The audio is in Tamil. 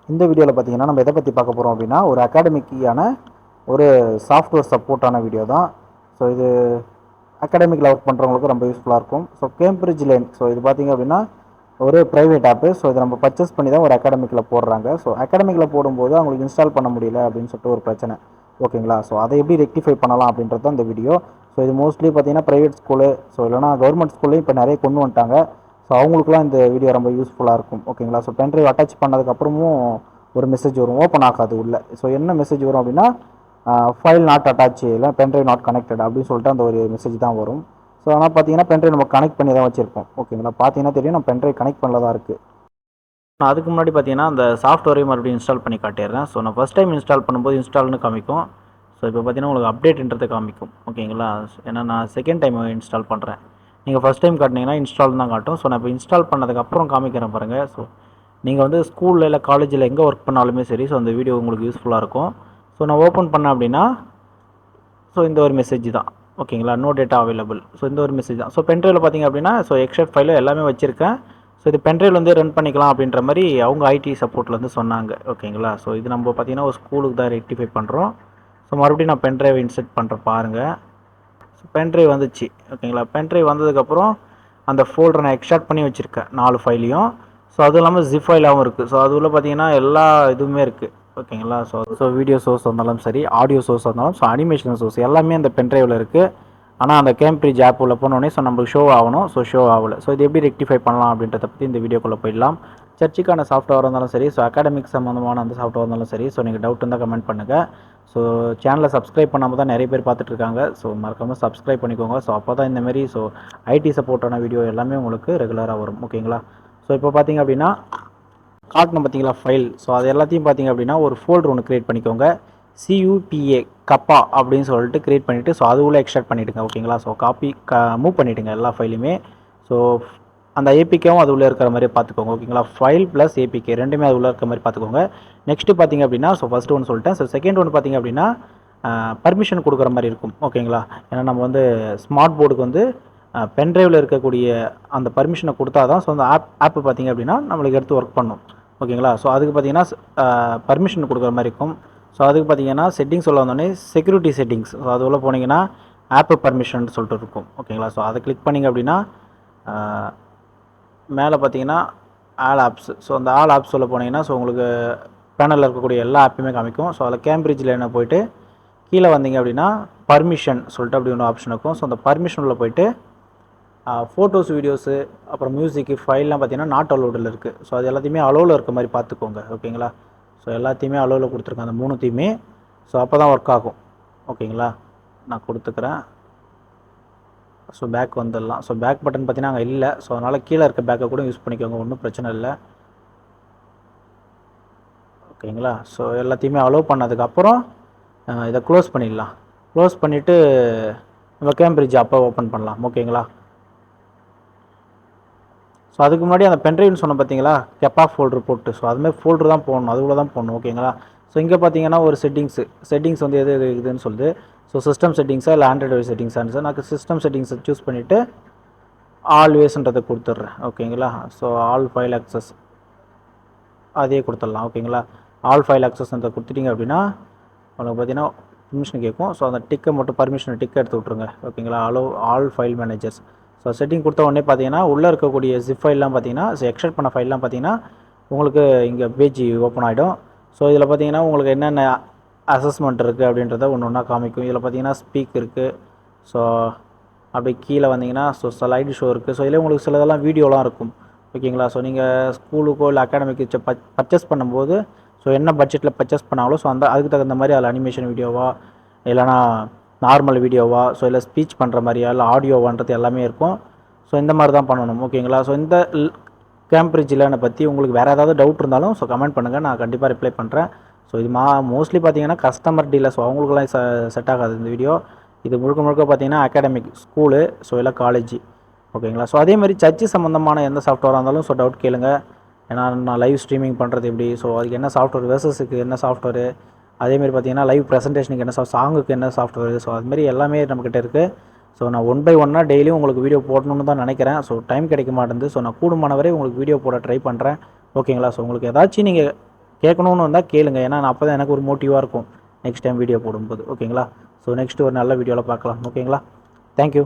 இந்த வீடியோவில் பார்த்தீங்கன்னா நம்ம எதை பற்றி பார்க்க போகிறோம் அப்படின்னா ஒரு அகாடமிக்கான ஒரு சாஃப்ட்வேர் சப்போர்ட்டான வீடியோ தான். ஸோ இது அகாடமிக்கில் ஒர்க் பண்ணுறவங்களுக்கு ரொம்ப யூஸ்ஃபுல்லாக இருக்கும். ஸோ கேம்பிரிட்ஜ் லேர்ன், ஸோ இது பார்த்திங்க அப்படின்னா ஒரு ப்ரைவேட் ஆப்பு. ஸோ இதை நம்ம பர்ச்சேஸ் பண்ணி தான் ஒரு அகாடமிக்கில் போடுறாங்க. ஸோ அகாடமிக்கில் போடும்போது அவங்களுக்கு இன்ஸ்டால் பண்ண முடியல அப்படின்னு சொல்லிட்டு ஒரு பிரச்சனை, ஓகேங்களா. ஸோ அதை எப்படி ரெக்டிஃபை பண்ணலாம் அப்படின்றது தான் இந்த வீடியோ. ஸோ இது மோஸ்ட்லி பார்த்தீங்கன்னா ப்ரைவேட் ஸ்கூலு, ஸோ இல்லைனா கவர்மெண்ட் ஸ்கூல்லையும் இப்போ நிறைய கொண்டு வந்துட்டாங்க. ஸோ அவங்களுக்குலாம் இந்த வீடியோ ரொம்ப யூஸ்ஃபுல்லாக இருக்கும், ஓகேங்களா. ஸோ பென்ட்ரைவ் அட்டாச் பண்ணதுக்கப்புறமும் ஒரு மெசேஜ் வரும், ஓப்பன் ஆகாது உள்ள. ஸோ என்ன மெசேஜ் வரும் அப்படின்னா ஃபைல் நாட் அட்டாச் இல்லை பென்ட்ரைவ் நாட் கனெக்டட் அப்படின்னு சொல்லிட்டு அந்த ஒரு மெசேஜ் தான் வரும். ஸோ ஆனால் பார்த்தீங்கன்னா பென்ட்ரைவ் நம்ம கனெக்ட் பண்ணி தான் வச்சிருப்போம், ஓகேங்களா. பார்த்தீங்கன்னா தெரியும் நம்ம பென்ட்ரைவ் கனெக்ட் பண்ணல தான் இருக்குது. நான் அதுக்கு முன்னாடி பார்த்தீங்கன்னா அந்த சாஃப்ட்வேரையும் மறுபடியும் இன்ஸ்டால் பண்ணி காட்டிடுறேன். ஸோ நான் ஃபஸ்ட் டைம் இன்ஸ்டால் பண்ணும்போது இன்ஸ்டால்னு காமிக்கும். ஸோ இப்போ பார்த்தீங்கன்னா உங்களுக்கு அப்டேட்ன்றது காமிக்கும், ஓகேங்களா. ஏன்னா நான் செகண்ட் டைம் இன்ஸ்டால் பண்ணுறேன். நீங்கள் ஃபஸ்ட் டைம் காட்டினீங்கன்னா இன்ஸ்டால் தான் காட்டும். ஸோ நான் இப்போ இன்ஸ்டால் பண்ணதுக்கப்புறம் காமிக்கிறேன் பாருங்கள். ஸோ நீங்கள் வந்து ஸ்கூலில் இல்லை காலேஜில் எங்கே ஒர்க் பண்ணாலுமே சரி, ஸோ அந்த வீடியோ உங்களுக்கு யூஸ்ஃபுல்லாக இருக்கும். ஸோ நான் ஓப்பன் பண்ணேன் அப்படின்னா ஸோ இந்த ஒரு மெசேஜ் தான், ஓகேங்களா. No data available. ஸோ இந்த ஒரு மெசேஜ் தான். ஸோ பென்ட்ரைவில் பார்த்தீங்க அப்படின்னா ஸோ எக்ஸ்ட்ரா ஃபைலு எல்லாமே வச்சுருக்கேன். ஸோ இது பென்ட்ரைவில் வந்து ரன் பண்ணிக்கலாம் அப்படின்ற மாதிரி அவங்க ஐடி சப்போர்ட்லேருந்து சொன்னாங்க, ஓகேங்களா. ஸோ இது நம்ம பார்த்தீங்கன்னா ஒரு ஸ்கூலுக்கு தான் ரெக்டிஃபை பண்ணுறோம். ஸோ மறுபடியும் நான் பென்ட்ரைவ் இன்செர்ட் பண்ணுறேன் பாருங்கள். ஸோ பென்ட்ரைவ் வந்துச்சு, ஓகேங்களா. பென்ட்ரைவ் வந்ததுக்கப்புறம் அந்த ஃபோல்டரை நான் எக்ஸ்ட்ராக்ட் பண்ணி வச்சுருக்கேன் 4 ஃபைலையும். ஸோ அதுவும் இல்லாமல் ஜிப் ஃபைலாகவும் இருக்குது. ஸோ அது உள்ள பார்த்தீங்கன்னா எல்லா இதுவுமே இருக்குது, ஓகேங்களா. ஸோ வீடியோ சோர்ஸ் வந்தாலும் சரி, ஆடியோ சோர்ஸ் வந்தாலும், ஸோ அனிமேஷன் சோர்ஸ் எல்லாமே அந்த பென்ட்ரைவில் இருக்குது. ஆனால் அந்த கேம்பிரிட்ஜ் ஆப் உள்ள போனோடனே ஸோ நம்மளுக்கு ஷோ ஆகணும். ஸோ ஷோ ஆகலை. ஸோ இது எப்படி ரெக்டிஃபை பண்ணலாம் அப்படின்றத பற்றி இந்த வீடியோக்குள்ளே போயிடலாம். சர்ச்சுக்கான சாஃப்ட்வேர் இருந்தாலும் சரி, ஸோ அகாடமிக் சம்மந்தமான அந்த சாஃப்ட்வேர் இருந்தாலும் சரி, ஸோ நீங்கள் டவுட் இருந்தால் கமெண்ட் பண்ணுங்கள். ஸோ சேனலை சப்ஸ்கிரைப் பண்ணாமல் தான் நிறைய பேர் பார்த்துட்ருக்காங்க. ஸோ மறக்காமல் சப்ஸ்கிரைப் பண்ணிக்கோங்க. ஸோ அப்போ தான் இந்தமாரி ஸோ ஐடி சப்போர்ட்டான வீடியோ எல்லாமே உங்களுக்கு ரெகுலராக வரும், ஓகேங்களா. ஸோ இப்போ பார்த்தீங்க அப்படின்னா காட்டணும் பார்த்தீங்களா ஃபைல். ஸோ அது எல்லாத்தையும் பார்த்தீங்க அப்படின்னா ஒரு ஃபோல்டர் ஒன்று க்ரியேட் பண்ணிக்கோங்க. CUPA கப்பா அப்படின்னு சொல்லிட்டு க்ரியேட் பண்ணிவிட்டு ஸோ அது உள்ள எக்ஸ்ட்ராக்ட் பண்ணிவிடுங்க, ஓகேங்களா. ஸோ மூவ் பண்ணிவிடுங்க எல்லா ஃபைலுமே. ஸோ அந்த ஏபிகேவும் அது உள்ளே இருக்கிற மாதிரி பார்த்துக்கோங்க, ஓகேங்களா. ஃபைல் ப்ளஸ் ஏபிகே ரெண்டுமே அது உள்ளே இருக்கிற மாதிரி பார்த்துக்கோங்க. நெக்ஸ்ட்டு பார்த்தீங்க அப்படின்னா ஸோ ஃபஸ்ட்டு ஒன்று சொல்லிட்டேன். ஸோ செகண்ட் ஒன்று பார்த்தீங்க அப்படின்னா பர்மிஷன் கொடுக்குற மாதிரி இருக்கும், ஓகேங்களா. ஏன்னா நம்ம வந்து ஸ்மார்ட் போர்டுக்கு வந்து பென்ட்ரைவில் இருக்கக்கூடிய அந்த பர்மிஷனை கொடுத்தா தான் ஸோ அந்த ஆப்பு பார்த்தீங்க அப்படின்னா நம்மளுக்கு எடுத்து ஒர்க் பண்ணும், ஓகேங்களா. ஸோ அதுக்கு பார்த்தீங்கன்னா பர்மிஷன் கொடுக்குற மாதிரி இருக்கும். ஸோ அதுக்கு பார்த்தீங்கன்னா செட்டிங்ஸ் உள்ள வந்தோடனே செக்யூரிட்டி செட்டிங்ஸ், ஸோ அது உள்ள போனீங்கன்னா ஆப்பு பர்மிஷன் சொல்லிட்டு இருக்கும், ஓகேங்களா. ஸோ அதை கிளிக் பண்ணிங்க அப்படின்னா மேலே பார்த்தீங்கன்னா ஆல் ஆப்ஸ். ஸோ அந்த ஆல் ஆப்ஸ் உள்ள போனீங்கன்னா ஸோ உங்களுக்கு பேனலில் இருக்கக்கூடிய எல்லா ஆப்பையுமே காமிக்கும். ஸோ அதில் கேம்பிரிட்ஜில் என்ன போயிட்டு கீழே வந்தீங்க அப்படின்னா பர்மிஷன் சொல்லிட்டு அப்படி ஒன்று ஆப்ஷன் இருக்கும். ஸோ அந்த பர்மிஷனில் போயிட்டு ஃபோட்டோஸ், வீடியோஸு, அப்புறம் மியூசிக்கு ஃபைல்லாம் பார்த்தீங்கன்னா நாட் அலோடில் இருக்குது. ஸோ அது எல்லாத்தையுமே அலோவில் இருக்க மாதிரி பார்த்துக்கோங்க, ஓகேங்களா. ஸோ எல்லாத்தையுமே அலோவில் கொடுத்துருக்கேன் அந்த 3த்தையுமே. ஸோ அப்போ தான் ஒர்க் ஆகும், ஓகேங்களா. நான் கொடுத்துக்கிறேன். ஸோ பேக் வந்துடலாம். ஸோ பேக் பட்டன் பார்த்தீங்கன்னா அங்கே இல்லை. ஸோ அதனால் கீழே இருக்க பேக்கை கூட யூஸ் பண்ணிக்கோங்க, ஒன்றும் பிரச்சனை இல்லை, ஓகேங்களா. ஸோ எல்லாத்தையுமே அலோவ் பண்ணதுக்கப்புறம் இதை க்ளோஸ் பண்ணிடலாம். க்ளோஸ் பண்ணிவிட்டு நம்ம கேம்பிரிட்ஜ் அப்போ ஓப்பன் பண்ணலாம், ஓகேங்களா. ஸோ அதுக்கு முன்னாடி அந்த பென்ட்ரைவ்னு சொன்ன பார்த்தீங்களா கெப்பா ஃபோல்டர் போட்டு, ஸோ அதுமாதிரி ஃபோல்டர் தான் போடணும், அதுக்குள்ளே தான் போடணும், ஓகேங்களா. ஸோ இங்கே பார்த்தீங்கன்னா ஒரு செட்டிங்ஸ் வந்து எது இருக்குதுன்னு சொல்லுது. ஸோ சிஸ்டம் செட்டிங்ஸா இல்லை ஆண்ட்ராய்டு செட்டிங்ஸான்னு சார் நான் சிஸ்டம் செட்டிங்ஸை சூஸ் பண்ணிவிட்டு ஆல்வேஸ்ன்றதை கொடுத்துட்றேன், ஓகேங்களா. ஸோ ஆல் ஃபைல் ஆக்சஸ் அதே கொடுத்துடலாம், ஓகேங்களா. ஆல் ஃபைல் ஆக்சஸ்ன்றதை கொடுத்துட்டிங்க அப்படின்னா உங்களுக்கு பார்த்தீங்கன்னா பர்மிஷன் கேட்கும். ஸோ அந்த டிக்கை மட்டும் பர்மிஷனை டிக்கை எடுத்து விட்ருங்க, ஓகேங்களா. All file managers. So setting கொடுத்த உடனே பார்த்தீங்கன்னா உள்ளே இருக்கக்கூடிய ஜிப் ஃபைல்லாம் பார்த்தீங்கன்னா ஸோ எக்ஸ்ட்ராக்ட் பண்ண ஃபைல்லாம் பார்த்தீங்கன்னா உங்களுக்கு இங்கே பேஜ் ஓப்பன் ஆகிடும். ஸோ இதில் பார்த்தீங்கன்னா உங்களுக்கு என்னென்ன அசஸ்மெண்ட் இருக்குது அப்படின்றத ஒன்று ஒன்றா காமிக்கும். இதில் பார்த்தீங்கன்னா ஸ்பீக் இருக்குது. ஸோ அப்படி கீழே வந்தீங்கன்னா ஸோ ஸ்லைடு ஷோ இருக்குது. ஸோ இதில் உங்களுக்கு சிலதெல்லாம் வீடியோலாம் இருக்கும், ஓகேங்களா. ஸோ நீங்கள் ஸ்கூலுக்கோ இல்லை அகாடமிக்கு பர்ச்சேஸ் பண்ணும்போது ஸோ என்ன பட்ஜெட்டில் பர்ச்சேஸ் பண்ணாங்களோ ஸோ அதுக்கு தகுந்த மாதிரி அதில் அனிமேஷன் வீடியோவா இல்லைனா நார்மல் வீடியோவா, ஸோ இல்லை ஸ்பீச் பண்ணுற மாதிரியா இல்லை ஆடியோவான்றது எல்லாமே இருக்கும். ஸோ இந்த மாதிரி தான் பண்ணணும், ஓகேங்களா. ஸோ இந்த கேம்பிரிட்ஜ் லேர்னை பற்றி உங்களுக்கு வேறு ஏதாவது டவுட் இருந்தாலும் ஸோ கமெண்ட் பண்ணுங்கள், நான் கண்டிப்பாக ரிப்ளை பண்ணுறேன். ஸோ இது மோஸ்ட்லி பார்த்தீங்கன்னா கஸ்டமர் டீலர், ஸோ அவங்களுக்குலாம் செட் ஆகாது இந்த வீடியோ. இது முழுக்க பார்த்தீங்கன்னா அகாடமிக் ஸ்கூலு, ஸோ இல்லை காலேஜ், ஓகேங்களா. ஸோ அதேமாதிரி சர்ச்சு சம்மந்தமான எந்த சாஃப்ட்வேராக இருந்தாலும் ஸோ டவுட் கேளுங்க. ஏன்னா நான் லைவ் ஸ்ட்ரீமிங் பண்ணுறது எப்படி, ஸோ அதுக்கு என்ன சாஃப்ட்வேர், வெர்சஸுக்கு என்ன சாஃப்ட்வேரு, அதேமாதிரி பார்த்தீங்கன்னா லைவ் ப்ரெசன்டேஷனுக்கு என்ன சாங்குக்கு என்ன சாஃப்ட்வேர், ஸோ அதுமாரி எல்லாமே நம்மக்கிட்ட இருக்குது. ஸோ நான் 1 by 1 டெய்லியும் உங்களுக்கு வீடியோ போடணும்னு தான் நினைக்கிறேன். ஸோ டைம் கிடைக்க மாட்டேங்குது. ஸோ நான் கூடுமானவரை உங்களுக்கு வீடியோ போட ட்ரை பண்ணுறேன், ஓகேங்களா. ஸோ உங்களுக்கு ஏதாச்சும் நீங்கள் கேட்கணுன்னு வந்தால் கேளுங்க, ஏன்னா நான் அப்போ தான் எனக்கு ஒரு மோட்டிவாக இருக்கும் நெக்ஸ்ட் டைம் வீடியோ போடும்போது. ஓகேங்களா? ஸோ நெக்ஸ்ட்டு ஒரு நல்ல வீடியோவில் பார்க்கலாம். ஓகேங்களா? தேங்க்யூ.